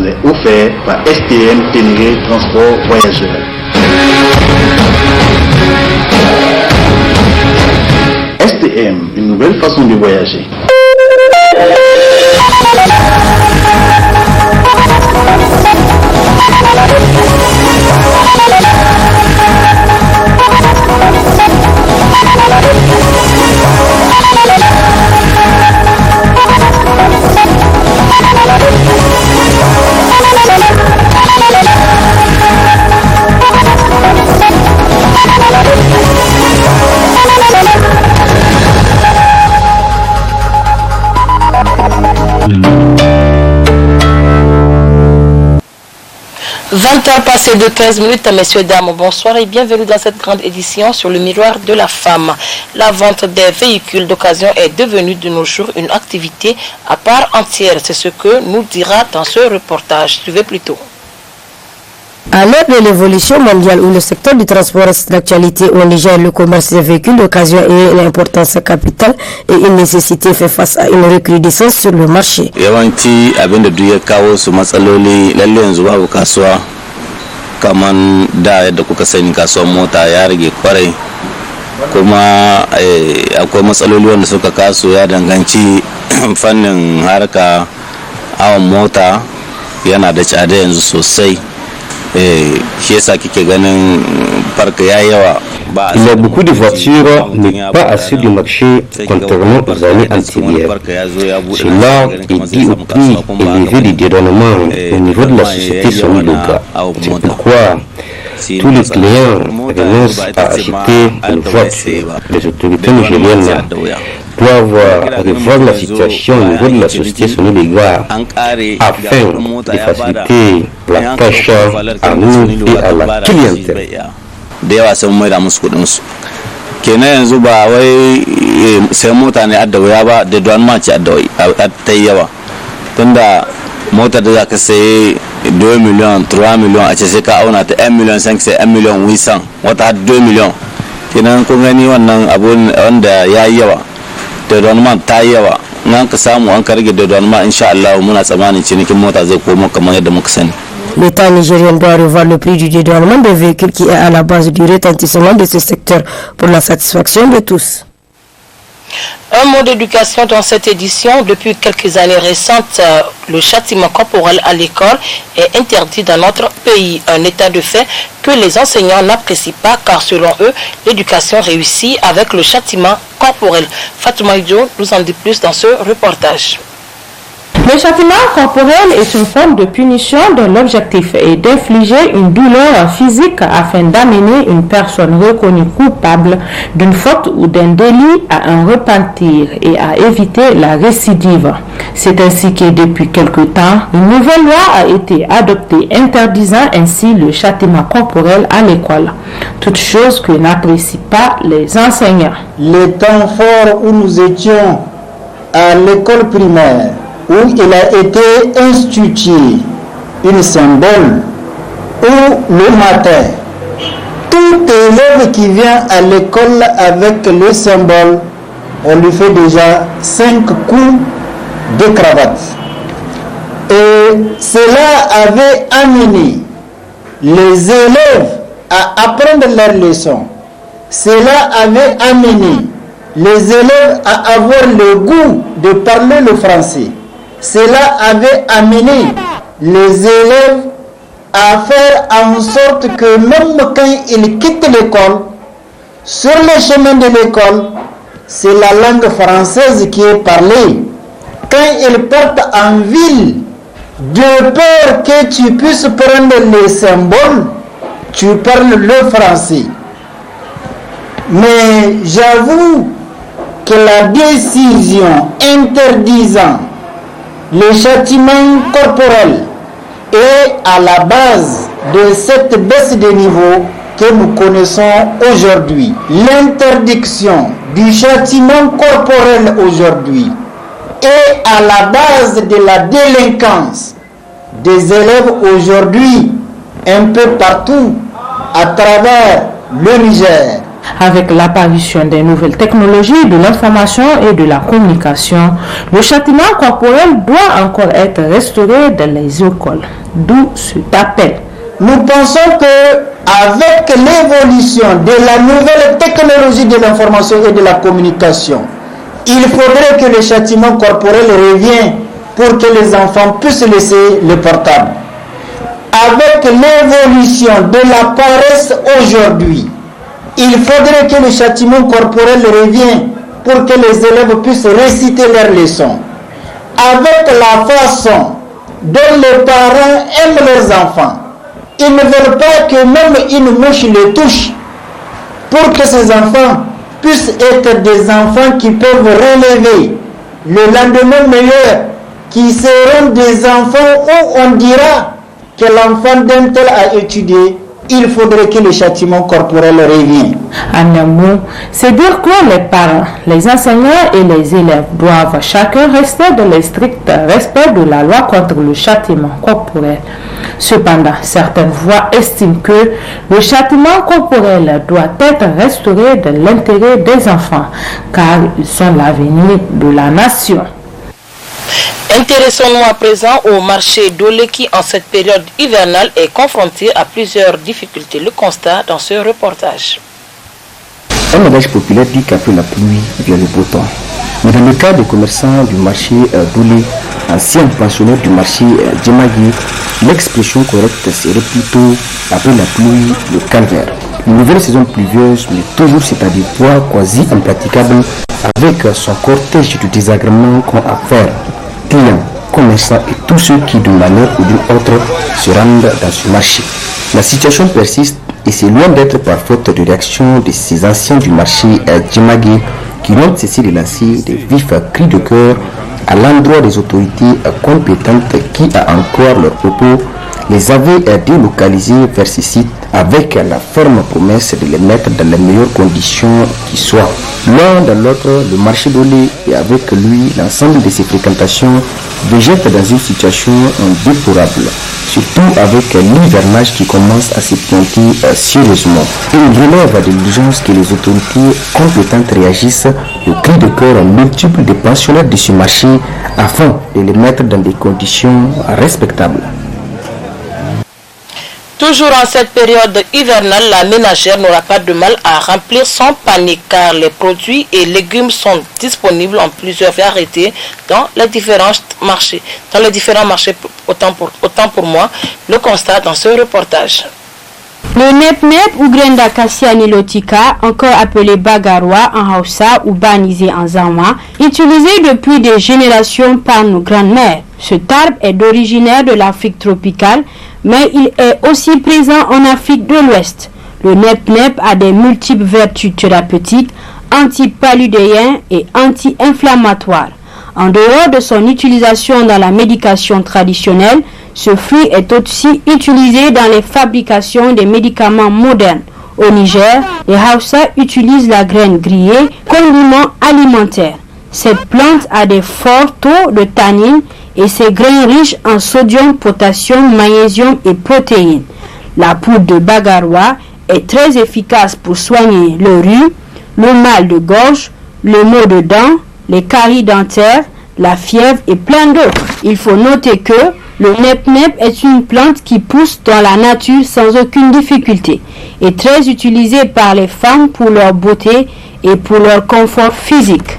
vous est offert par STM Ténéré Transport Voyageurs. STM, une nouvelle façon de voyager. « 20h passées de 15 minutes, messieurs, dames, bonsoir et bienvenue dans cette grande édition sur le miroir de la femme. La vente des véhicules d'occasion est devenue de nos jours une activité à part entière. C'est ce que nous dira dans ce reportage. Suivez plutôt. À l'heure de l'évolution mondiale où le secteur du transport reste d'actualité au Niger, le commerce des véhicules d'occasion est une importance capitale et une nécessité fait face à une recrudescence sur le marché. Yawanci abin da duk ya kawo su matsaloli lalle yanzu babu kasuwa kaman da yadda kuka sani kasuwar mota ya rage kwarai kuma akwai matsaloli wanda suka kaso ya danganci fannin harka awon mota yana da tsada yanzu sosai. Il y a beaucoup de voitures, mais pas assez du marché contrairement aux années antérieures. Cela est dû au prix élevé du dédouanement au niveau de la société Sony-Loga. C'est pourquoi tous les clients renoncent à acheter une voiture. Les autorités nigériennes doivent revoir la situation au niveau de la société Sony-Loga afin de faciliter la tâche à nous et à la clientèle. Da yawa sun mai da musu kudin su kenan yanzu ba wai sai mota ne adda waya ba da don ma ci adda ta yawa tunda motar da zaka sai 2 million 3 million a ce sai ka auna ta 1 million 5 sai 1 million 800 wata 2 million kenan kun gani wannan abu wanda yayi yawa da don ma ta yawa nan ka samu an ka rage da don ma insha Allah muna tsammanin cinikin mota zai komo kamar yadda muka sani. L'État nigérien doit revoir le prix du dédouanement des véhicules qui est à la base du retentissement de ce secteur pour la satisfaction de tous. Un mot d'éducation dans cette édition. Depuis quelques années récentes, le châtiment corporel à l'école est interdit dans notre pays. Un état de fait que les enseignants n'apprécient pas car selon eux, l'éducation réussit avec le châtiment corporel. Fatouma Idjo nous en dit plus dans ce reportage. Le châtiment corporel est une forme de punition dont l'objectif est d'infliger une douleur physique afin d'amener une personne reconnue coupable d'une faute ou d'un délit à un repentir et à éviter la récidive. C'est ainsi que depuis quelque temps, une nouvelle loi a été adoptée interdisant ainsi le châtiment corporel à l'école, toute chose que n'apprécient pas les enseignants. Les temps forts où nous étions à l'école primaire, où il a été institué une symbole, où le matin, tout élève qui vient à l'école avec le symbole, on lui fait déjà 5 coups de cravate. Et cela avait amené les élèves à apprendre leurs leçons. Cela avait amené les élèves à avoir le goût de parler le français. Cela avait amené les élèves à faire en sorte que même quand ils quittent l'école, sur les chemins de l'école, c'est la langue française qui est parlée. Quand ils partent en ville, de peur que tu puisses prendre les symboles, tu parles le français. Mais j'avoue que la décision interdisant le châtiment corporel est à la base de cette baisse de niveau que nous connaissons aujourd'hui. L'interdiction du châtiment corporel aujourd'hui est à la base de la délinquance des élèves aujourd'hui un peu partout à travers le Niger. Avec l'apparition des nouvelles technologies de l'information et de la communication, le châtiment corporel doit encore être restauré dans les écoles. D'où cet appel. Nous pensons que avec l'évolution de la nouvelle technologie de l'information et de la communication, il faudrait que le châtiment corporel revienne pour que les enfants puissent laisser le portable. Avec l'évolution de la paresse aujourd'hui, il faudrait que le châtiment corporel revienne pour que les élèves puissent réciter leurs leçons. Avec la façon dont les parents aiment leurs enfants, ils ne veulent pas que même une mouche les touche pour que ces enfants puissent être des enfants qui peuvent relever le lendemain meilleur, qui seront des enfants où on dira que l'enfant d'un tel a étudié. Il faudrait que le châtiment corporel revienne. En un mot, c'est dire que les parents, les enseignants et les élèves doivent chacun rester dans le strict respect de la loi contre le châtiment corporel. Cependant, certaines voix estiment que le châtiment corporel doit être restauré dans l'intérêt des enfants, car ils sont l'avenir de la nation. Intéressons-nous à présent au marché d'Olé qui, en cette période hivernale, est confronté à plusieurs difficultés. Le constat dans ce reportage. Un adage populaire dit qu'après la pluie vient le beau temps. Mais dans le cas des commerçants du marché d'Olé, anciens pensionnaires du marché Djemagui, l'expression correcte serait plutôt après la pluie, le calvaire. Une nouvelle saison pluvieuse, mais toujours c'est à des poids quasi impraticables, avec son cortège de désagréments qu'on a à faire. Clients, commerçants et tous ceux qui d'une manière ou d'une autre se rendent dans ce marché. La situation persiste et c'est loin d'être par faute de réaction de ces anciens du marché Djemagui qui n'ont cessé de lancer des vifs cris de cœur à l'endroit des autorités compétentes qui, à en croire leurs propos, les avaient délocalisés vers ces sites avec la ferme promesse de les mettre dans les meilleures conditions qui soient. L'un dans l'autre, le marché d'Olé et avec lui l'ensemble de ses fréquentations végètent dans une situation déplorable, surtout avec l'hivernage qui commence à se pointer sérieusement. Et il relève de l'urgence que les autorités compétentes réagissent aux cris de cœur multiples des pensionnaires de ce marché afin de les mettre dans des conditions respectables. Toujours en cette période hivernale, la ménagère n'aura pas de mal à remplir son panier car les produits et légumes sont disponibles en plusieurs variétés dans les différents marchés. Autant pour moi, le constat dans ce reportage. Le nep-nep ou graine d'acacia nilotica, encore appelé bagarois en Hausa ou banisé en Zanwa, utilisé depuis des générations par nos grandes-mères. Cet arbre est originaire de l'Afrique tropicale, mais il est aussi présent en Afrique de l'Ouest. Le nep-nep a des multiples vertus thérapeutiques, antipaludéens et anti-inflammatoires. En dehors de son utilisation dans la médication traditionnelle, ce fruit est aussi utilisé dans les fabrications des médicaments modernes. Au Niger, les Hausa utilisent la graine grillée comme aliment alimentaire. Cette plante a des forts taux de tannines et ses grains riches en sodium, potassium, magnésium et protéines. La poudre de bagarois est très efficace pour soigner le rhume, le mal de gorge, le maux de dents, les caries dentaires, la fièvre et plein d'autres. Il faut noter que le nep-nep est une plante qui pousse dans la nature sans aucune difficulté et très utilisée par les femmes pour leur beauté et pour leur confort physique.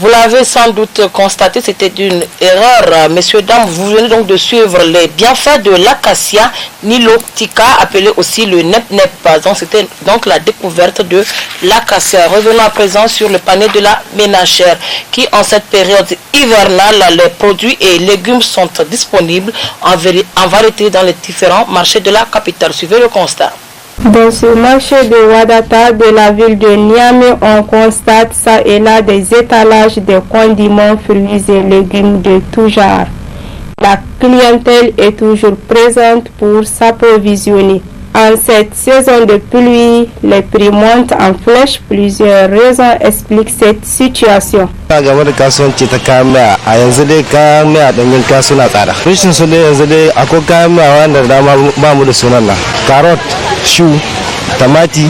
Vous l'avez sans doute constaté, c'était une erreur. Messieurs, dames, vous venez donc de suivre les bienfaits de l'acacia nilotica, appelé aussi le nep-nep. Donc, c'était donc la découverte de l'acacia. Revenons à présent sur le panier de la ménagère, qui en cette période hivernale, les produits et légumes sont disponibles en variété dans les différents marchés de la capitale. Suivez le constat. Dans ce marché de Wadata de la ville de Niamey, on constate ça et là des étalages de condiments, fruits et légumes de tout genre. La clientèle est toujours présente pour s'approvisionner. En cette saison de pluie, les prix montent en flèche. Plusieurs raisons expliquent cette situation. Game da kasuwanci ta kayan miya a yanzu dai kayan miya ɗanyen kaya suna tsada. Rashin su dai yanzu dai akwai kayan miya wanda dama ba mu da sunan nan. Carrot, shu, tamati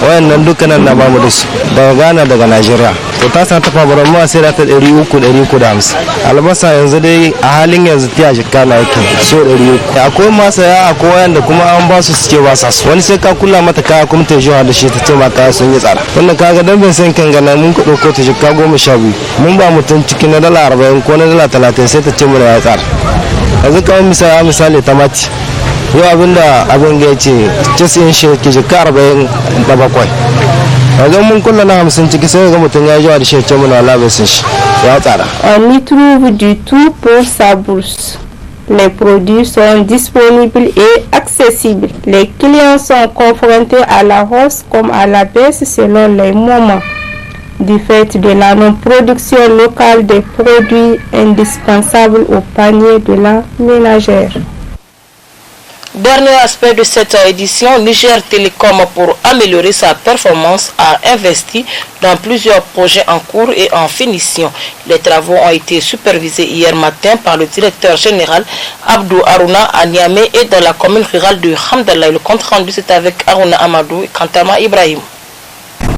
wayannan dukkanin na bamu da su daga Ghana daga Najeriya. To ta san tafa bara mu sai da ta 300-350. Albasa yanzu dai a halin yanzu tiya jikka na yake so 300. Akwai masaya akwai wayanda kuma an ba su suke ba sa su. Wani sai ka kula mata kaya kuma ta jiwa da shi ta ce ma kaya sun yi tsara. Wannan kaga dan bin san kan gana mun ku dauko ta jikka 12. Mun ba mutum cikin na dala 40 ko na dala 30 sai ta ce mu ya tsara. Yanzu kawai misali tamati. Yau abinda abin ga yace 90 shi ke jikka 47. On y trouve du tout pour sa bourse. Les produits sont disponibles et accessibles. Les clients sont confrontés à la hausse comme à la baisse selon les moments. Du fait de la non-production locale des produits indispensables au panier de la ménagère. Dernier aspect de cette édition, Niger Telecom, pour améliorer sa performance, a investi dans plusieurs projets en cours et en finition. Les travaux ont été supervisés hier matin par le directeur général Abdou Harouna à Niamey et dans la commune rurale de Hamdallah. Le compte rendu, c'est avec Harouna Amadou et Kantama Ibrahim.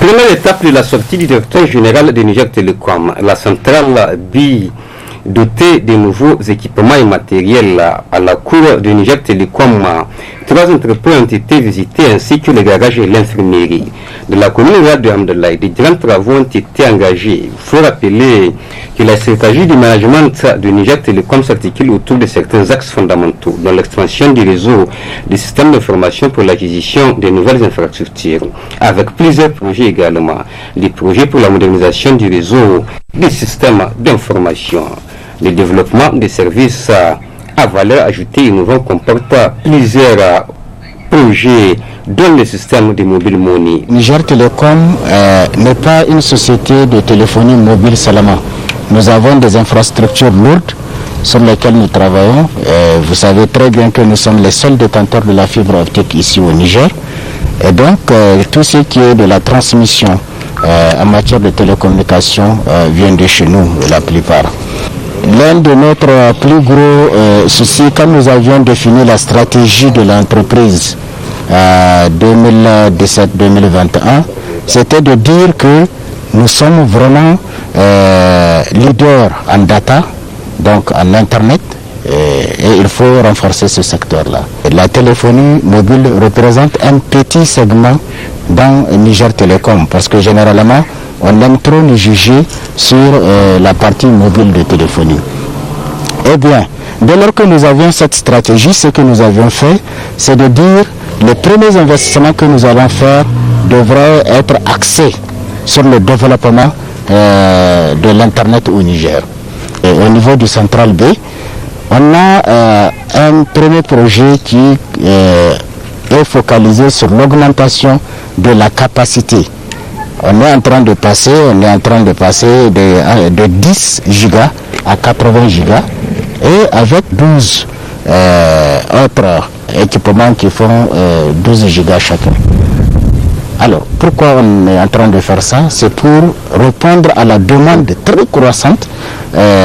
Première étape de la sortie du directeur général de Niger Telecom, la centrale dotée de nouveaux équipements et matériels à la cour de Niger Telecom. 3 entreprises ont été visitées ainsi que le garage et l'infirmerie. De la commune rurale de Hamdallah, des grands travaux ont été engagés. Il faut rappeler que la stratégie du management de Niger Telecom s'articule autour de certains axes fondamentaux, dont l'expansion du réseau des systèmes d'information pour l'acquisition de nouvelles infrastructures, avec plusieurs projets également, des projets pour la modernisation du réseau des systèmes d'information. Le développement des services à valeur ajoutée innovant comporte plusieurs projets dans le système de mobile money. Niger Telecom n'est pas une société de téléphonie mobile seulement. Nous avons des infrastructures lourdes sur lesquelles nous travaillons. Vous savez très bien que nous sommes les seuls détenteurs de la fibre optique ici au Niger. Et donc, tout ce qui est de la transmission en matière de télécommunication vient de chez nous, la plupart. L'un de notre plus gros soucis, quand nous avions défini la stratégie de l'entreprise 2017-2021, c'était de dire que nous sommes vraiment leaders en data, donc en Internet, et il faut renforcer ce secteur-là. La téléphonie mobile représente un petit segment dans Niger Telecom, parce que généralement, on aime trop nous juger sur la partie mobile de téléphonie. Eh bien, dès lors que nous avions cette stratégie, ce que nous avions fait, c'est de dire les premiers investissements que nous allons faire devraient être axés sur le développement de l'Internet au Niger. Et au niveau du Central B, on a un premier projet qui est focalisé sur l'augmentation de la capacité. On est en train de passer de 10 gigas à 80 gigas et avec 12 autres équipements qui font 12 gigas chacun. Alors, pourquoi on est en train de faire ça? C'est pour répondre à la demande très croissante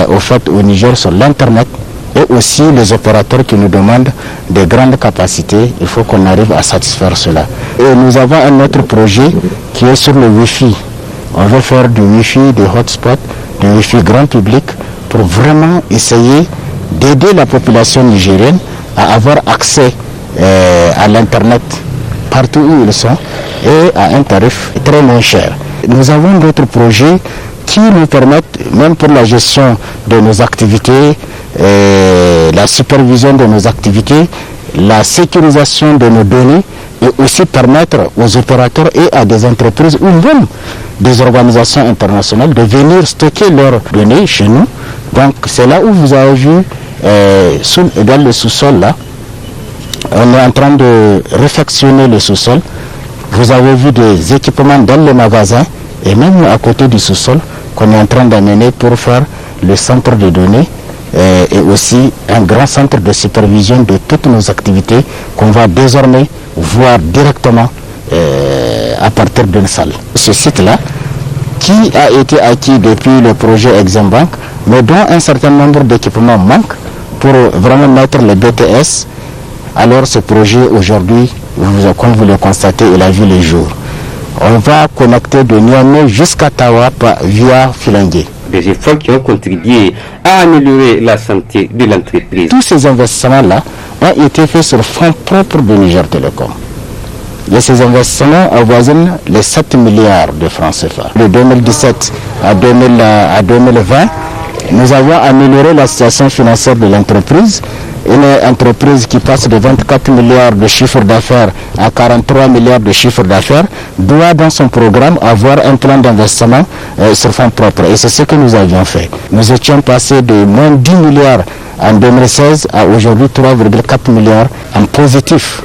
au fait au Niger sur l'Internet et aussi les opérateurs qui nous demandent de grandes capacités. Il faut qu'on arrive à satisfaire cela. Et nous avons un autre projet qui est sur le Wi-Fi. On veut faire du Wi-Fi, des hotspots, du Wi-Fi grand public pour vraiment essayer d'aider la population nigérienne à avoir accès à l'Internet partout où ils sont et à un tarif très moins cher. Nous avons d'autres projets qui nous permettent, même pour la gestion de nos activités, la supervision de nos activités, la sécurisation de nos données et aussi permettre aux opérateurs et à des entreprises ou même des organisations internationales de venir stocker leurs données chez nous. Donc c'est là où vous avez vu dans le sous-sol là, on est en train de réfectionner le sous-sol. Vous avez vu des équipements dans le magasin et même à côté du sous-sol qu'on est en train d'amener pour faire le centre de données et aussi un grand centre de supervision de toutes nos activités qu'on va désormais voir directement à partir d'une salle. Ce site-là, qui a été acquis depuis le projet Eximbank, mais dont un certain nombre d'équipements manquent pour vraiment mettre le BTS, alors ce projet aujourd'hui Comme vous le constatez, il a vu le jour. On va connecter de Niamey jusqu'à Tawa via Filangué. Des efforts qui ont contribué à améliorer la santé de l'entreprise. Tous ces investissements-là ont été faits sur fonds propres de Niger Telecom. Et ces investissements avoisinent les 7 milliards de francs CFA. De 2017 à 2020, nous avons amélioré la situation financière de l'entreprise. Une entreprise qui passe de 24 milliards de chiffre d'affaires à 43 milliards de chiffre d'affaires doit dans son programme avoir un plan d'investissement sur fonds propres. Et c'est ce que nous avions fait. Nous étions passés de moins 10 milliards en 2016 à aujourd'hui 3,4 milliards en positif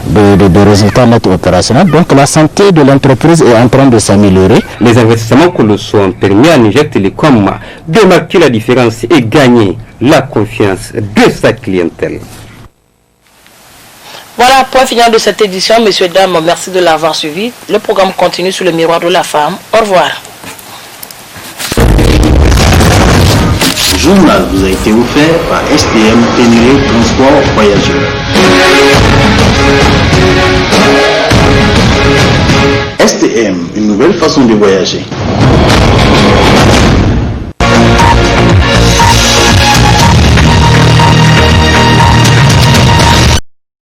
de résultats nets opérationnels. Donc la santé de l'entreprise est en train de s'améliorer. Les investissements colossaux ont permis à Niger Telecom de marquer la différence et gagner la confiance de sa clientèle. Voilà, point final de cette édition. Messieurs, dames, merci de l'avoir suivi. Le programme continue sur le miroir de la femme. Au revoir. Ce journal vous a été offert par STM Ténéré Transport Voyageurs. STM, une nouvelle façon de voyager.